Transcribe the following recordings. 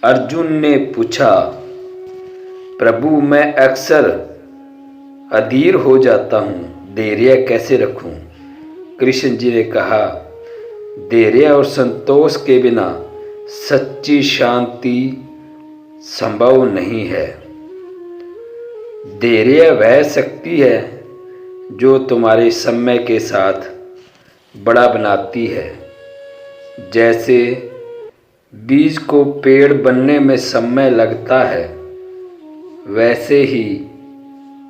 अर्जुन ने पूछा, प्रभु मैं अक्सर अधीर हो जाता हूँ, धैर्य कैसे रखूँ? कृष्ण जी ने कहा, धैर्य और संतोष के बिना सच्ची शांति संभव नहीं है। धैर्य वह शक्ति है जो तुम्हारे समय के साथ बड़ा बनाती है। जैसे बीज को पेड़ बनने में समय लगता है, वैसे ही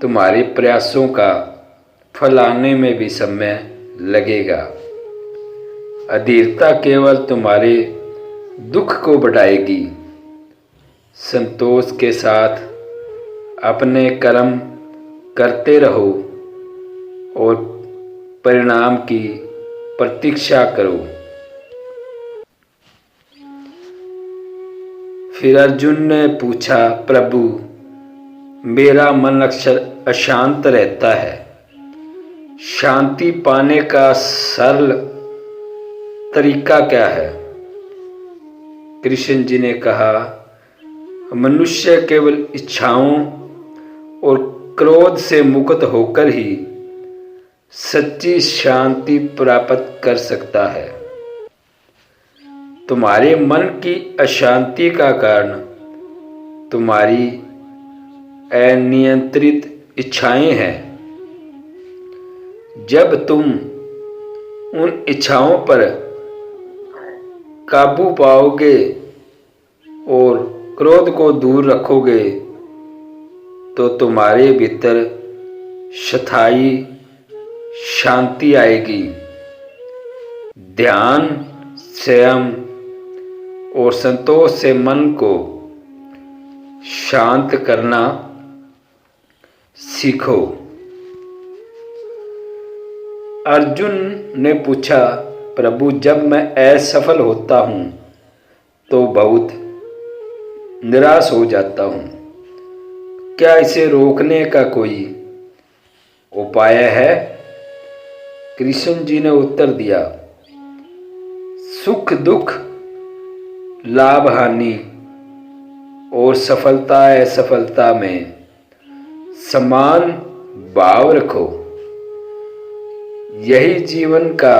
तुम्हारे प्रयासों का फल आने में भी समय लगेगा। अधीरता केवल तुम्हारे दुख को बढ़ाएगी। संतोष के साथ अपने कर्म करते रहो और परिणाम की प्रतीक्षा करो। फिर अर्जुन ने पूछा, प्रभु मेरा मन अक्सर अशांत रहता है, शांति पाने का सरल तरीका क्या है? कृष्ण जी ने कहा, मनुष्य केवल इच्छाओं और क्रोध से मुक्त होकर ही सच्ची शांति प्राप्त कर सकता है। तुम्हारे मन की अशांति का कारण तुम्हारी अनियंत्रित इच्छाएं हैं। जब तुम उन इच्छाओं पर काबू पाओगे और क्रोध को दूर रखोगे तो तुम्हारे भीतर स्थायी शांति आएगी। ध्यान, संयम और संतोष से मन को शांत करना सीखो। अर्जुन ने पूछा, प्रभु जब मैं असफल होता हूँ तो बहुत निराश हो जाता हूँ, क्या इसे रोकने का कोई उपाय है? कृष्ण जी ने उत्तर दिया, सुख दुख, लाभ हानि और सफलता असफलता में समान भाव रखो। यही जीवन का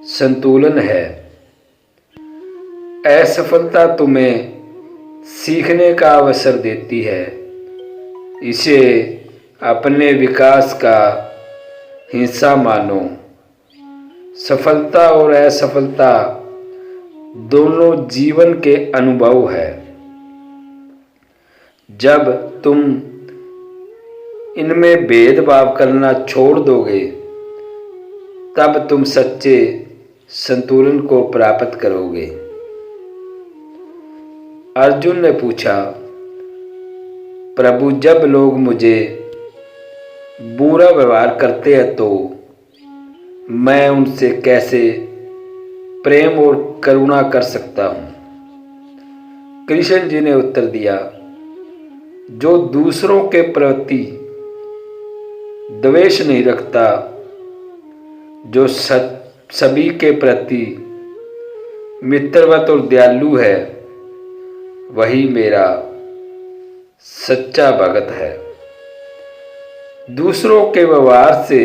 संतुलन है। असफलता तुम्हें सीखने का अवसर देती है। इसे अपने विकास का हिस्सा मानो। सफलता और असफलता दोनों जीवन के अनुभव है। जब तुम इनमें भेदभाव करना छोड़ दोगे तब तुम सच्चे संतुलन को प्राप्त करोगे। अर्जुन ने पूछा, प्रभु जब लोग मुझे बुरा व्यवहार करते हैं तो मैं उनसे कैसे प्रेम और करुणा कर सकता हूँ? कृष्ण जी ने उत्तर दिया, जो दूसरों के प्रति द्वेष नहीं रखता, जो सभी के प्रति मित्रवत और दयालु है, वही मेरा सच्चा भगत है। दूसरों के व्यवहार से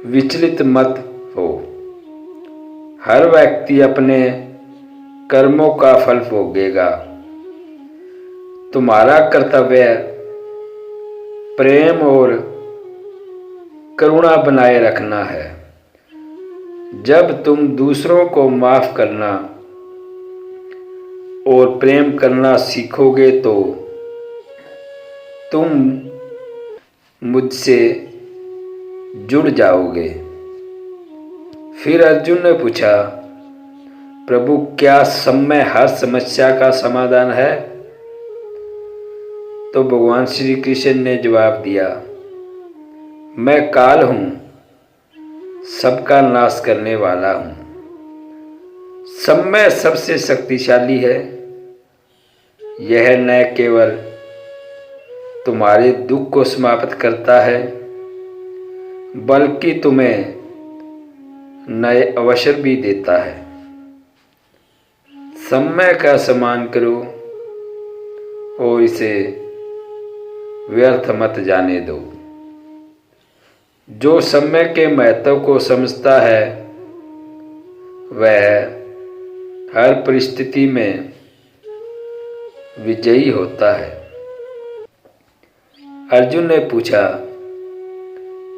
विचलित मत हो। हर व्यक्ति अपने कर्मों का फल भोगेगा। तुम्हारा कर्तव्य प्रेम और करुणा बनाए रखना है। जब तुम दूसरों को माफ करना और प्रेम करना सीखोगे तो तुम मुझसे जुड़ जाओगे। फिर अर्जुन ने पूछा, प्रभु क्या समय हर समस्या का समाधान है? तो भगवान श्री कृष्ण ने जवाब दिया, मैं काल हूँ, सबका नाश करने वाला हूँ। समय सबसे शक्तिशाली है। यह न केवल तुम्हारे दुख को समाप्त करता है बल्कि तुम्हें नए अवसर भी देता है। समय का सम्मान करो और इसे व्यर्थ मत जाने दो। जो समय के महत्व को समझता है वह हर परिस्थिति में विजयी होता है। अर्जुन ने पूछा,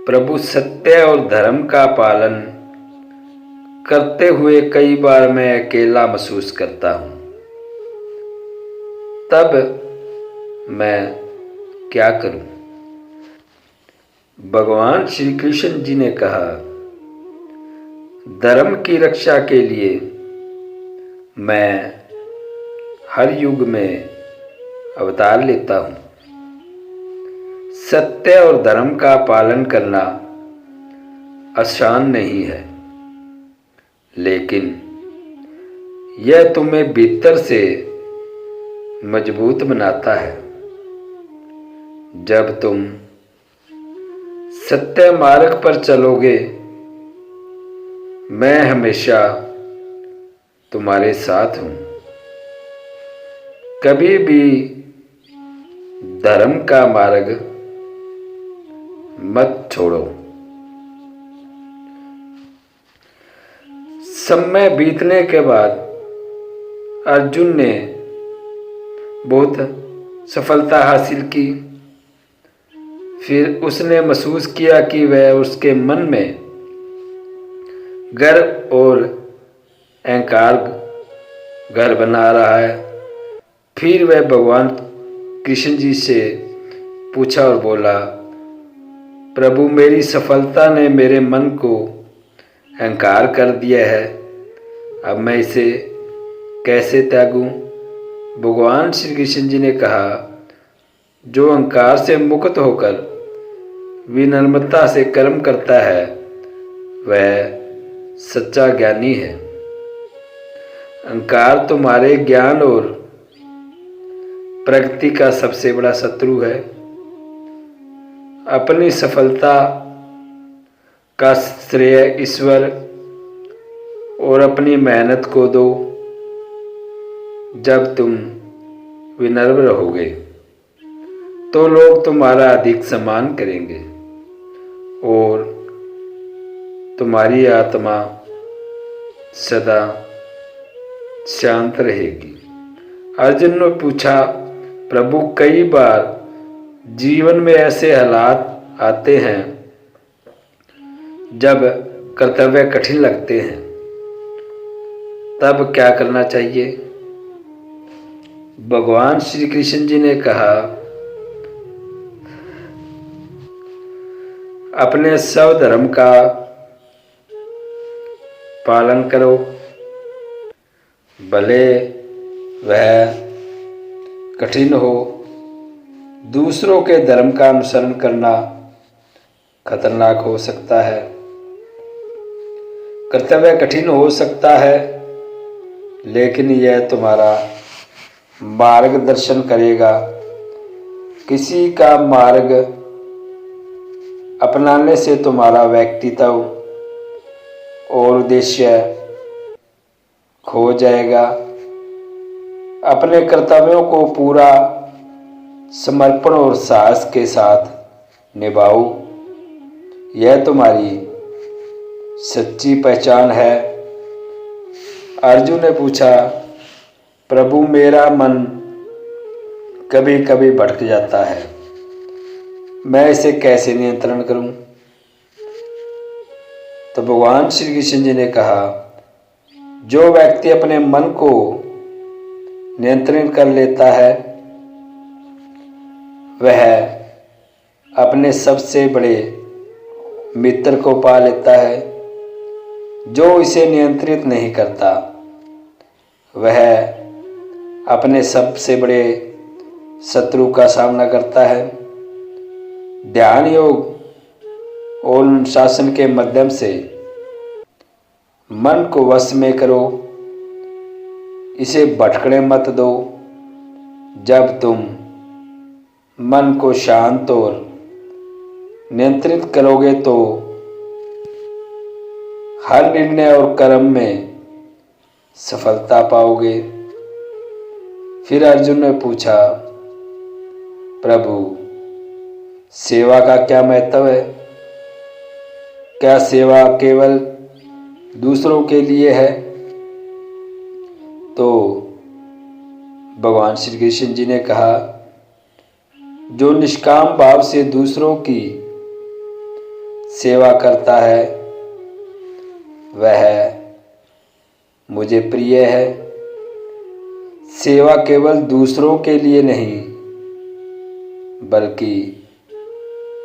प्रभु सत्य और धर्म का पालन करते हुए कई बार मैं अकेला महसूस करता हूं, तब मैं क्या करूं? भगवान श्री कृष्ण जी ने कहा, धर्म की रक्षा के लिए मैं हर युग में अवतार लेता हूं। सत्य और धर्म का पालन करना आसान नहीं है, लेकिन यह तुम्हें भीतर से मजबूत बनाता है। जब तुम सत्य मार्ग पर चलोगे, मैं हमेशा तुम्हारे साथ हूं। कभी भी धर्म का मार्ग मत छोड़ो। समय बीतने के बाद अर्जुन ने बहुत सफलता हासिल की। फिर उसने महसूस किया कि वह उसके मन में गर्व और अहंकार घर बना रहा है। फिर वह भगवान कृष्ण जी से पूछा और बोला, प्रभु मेरी सफलता ने मेरे मन को अहंकार कर दिया है, अब मैं इसे कैसे त्यागूं? भगवान श्री कृष्ण जी ने कहा, जो अहंकार से मुक्त होकर विनम्रता से कर्म करता है वह सच्चा ज्ञानी है। अहंकार तुम्हारे ज्ञान और प्रगति का सबसे बड़ा शत्रु है। अपनी सफलता का श्रेय ईश्वर और अपनी मेहनत को दो। जब तुम विनम्र रहोगे तो लोग तुम्हारा अधिक सम्मान करेंगे और तुम्हारी आत्मा सदा शांत रहेगी। अर्जुन ने पूछा, प्रभु कई बार जीवन में ऐसे हालात आते हैं जब कर्तव्य कठिन लगते हैं, तब क्या करना चाहिए? भगवान श्री कृष्ण जी ने कहा, अपने स्वधर्म का पालन करो, भले वह कठिन हो। दूसरों के धर्म का अनुसरण करना खतरनाक हो सकता है। कर्तव्य कठिन हो सकता है, लेकिन यह तुम्हारा मार्गदर्शन करेगा। किसी का मार्ग अपनाने से तुम्हारा व्यक्तित्व और उद्देश्य खो जाएगा। अपने कर्तव्यों को पूरा समर्पण और साहस के साथ निभाओ, यह तुम्हारी सच्ची पहचान है। अर्जुन ने पूछा, प्रभु मेरा मन कभी कभी भटक जाता है, मैं इसे कैसे नियंत्रण करूं? तो भगवान श्री कृष्ण जी ने कहा, जो व्यक्ति अपने मन को नियंत्रित कर लेता है वह अपने सबसे बड़े मित्र को पा लेता है। जो इसे नियंत्रित नहीं करता वह अपने सबसे बड़े शत्रु का सामना करता है। ध्यान योग और अनुशासन के माध्यम से मन को वश में करो, इसे भटकने मत दो। जब तुम मन को शांत और नियंत्रित करोगे तो हर निर्णय और कर्म में सफलता पाओगे। फिर अर्जुन ने पूछा, प्रभु सेवा का क्या महत्व है? क्या सेवा केवल दूसरों के लिए है? तो भगवान श्री कृष्ण जी ने कहा, जो निष्काम भाव से दूसरों की सेवा करता है वह मुझे प्रिय है। सेवा केवल दूसरों के लिए नहीं बल्कि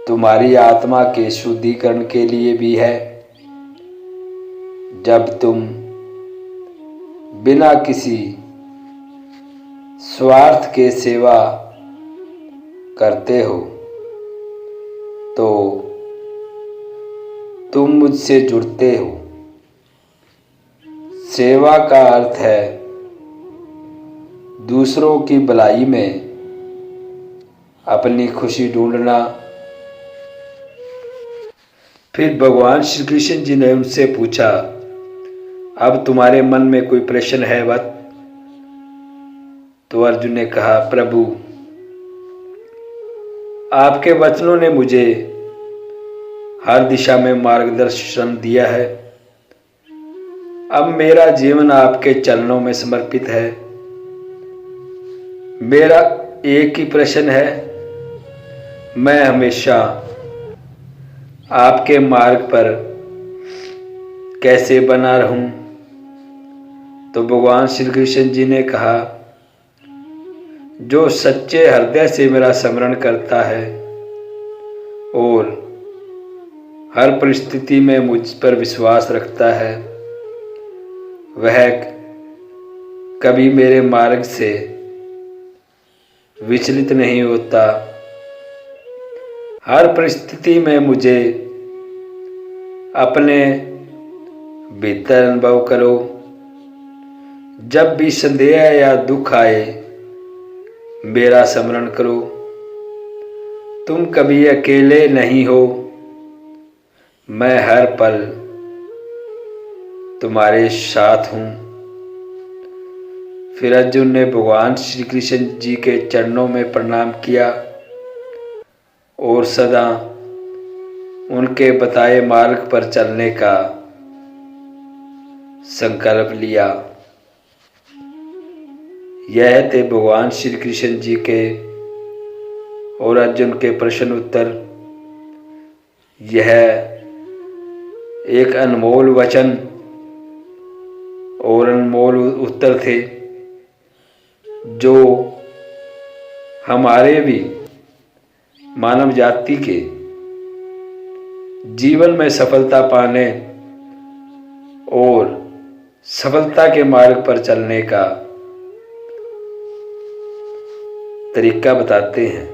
तुम्हारी आत्मा के शुद्धिकरण के लिए भी है। जब तुम बिना किसी स्वार्थ के सेवा करते हो तो तुम मुझसे जुड़ते हो। सेवा का अर्थ है दूसरों की भलाई में अपनी खुशी ढूंढना। फिर भगवान श्री कृष्ण जी ने उनसे पूछा, अब तुम्हारे मन में कोई प्रश्न है वत? तो अर्जुन ने कहा, प्रभु आपके वचनों ने मुझे हर दिशा में मार्गदर्शन दिया है। अब मेरा जीवन आपके चरणों में समर्पित है। मेरा एक ही प्रश्न है, मैं हमेशा आपके मार्ग पर कैसे बना रहूं? तो भगवान श्री कृष्ण जी ने कहा, जो सच्चे हृदय से मेरा स्मरण करता है और हर परिस्थिति में मुझ पर विश्वास रखता है वह कभी मेरे मार्ग से विचलित नहीं होता। हर परिस्थिति में मुझे अपने भीतर अनुभव करो। जब भी संदेह या दुख आए मेरा स्मरण करो। तुम कभी अकेले नहीं हो, मैं हर पल तुम्हारे साथ हूँ। फिर अर्जुन ने भगवान श्री कृष्ण जी के चरणों में प्रणाम किया और सदा उनके बताए मार्ग पर चलने का संकल्प लिया। यह थे भगवान श्री कृष्ण जी के और अर्जुन के प्रश्न उत्तर। यह एक अनमोल वचन और अनमोल उत्तर थे जो हमारे भी मानव जाति के जीवन में सफलता पाने और सफलता के मार्ग पर चलने का तरीका बताते हैं।